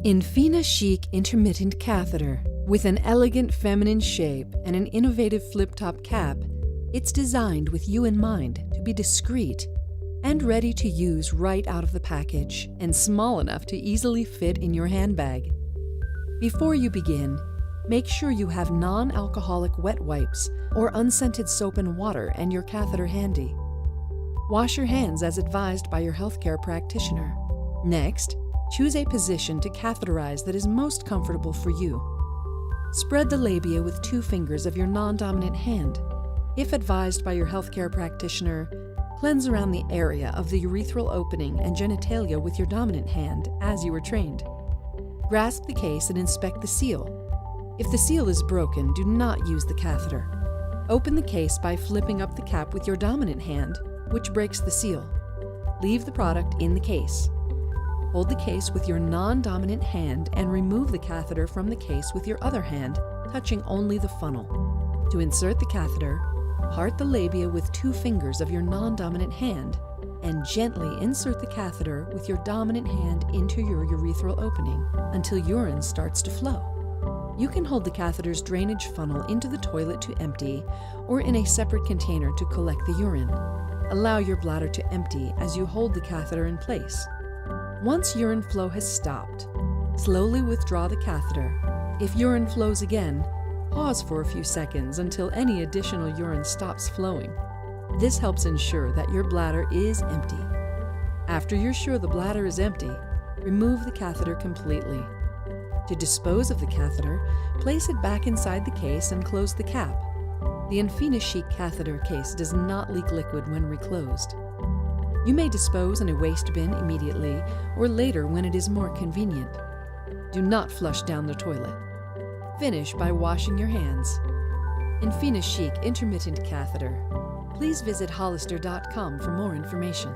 Infyna Chic Intermittent Catheter. With an elegant feminine shape and an innovative flip-top cap, it's designed with you in mind to be discreet and ready to use right out of the package and small enough to easily fit in your handbag. Before you begin, make sure you have non-alcoholic wet wipes or unscented soap and water and your catheter handy. Wash your hands as advised by your healthcare practitioner. Next, choose a position to catheterize that is most comfortable for you. Spread the labia with 2 fingers of your non-dominant hand. If advised by your healthcare practitioner, cleanse around the area of the urethral opening and genitalia with your dominant hand as you were trained. Grasp the case and inspect the seal. If the seal is broken, do not use the catheter. Open the case by flipping up the cap with your dominant hand, which breaks the seal. Leave the product in the case. Hold the case with your non-dominant hand and remove the catheter from the case with your other hand, touching only the funnel. To insert the catheter, part the labia with 2 fingers of your non-dominant hand and gently insert the catheter with your dominant hand into your urethral opening until urine starts to flow. You can hold the catheter's drainage funnel into the toilet to empty or in a separate container to collect the urine. Allow your bladder to empty as you hold the catheter in place. Once urine flow has stopped, slowly withdraw the catheter. If urine flows again, pause for a few seconds until any additional urine stops flowing. This helps ensure that your bladder is empty. After you're sure the bladder is empty, remove the catheter completely. To dispose of the catheter, place it back inside the case and close the cap. The Infyna Chic catheter case does not leak liquid when reclosed. You may dispose in a waste bin immediately or later when it is more convenient. Do not flush down the toilet. Finish by washing your hands. Infyna Chic Intermittent Catheter. Please visit Hollister.com for more information.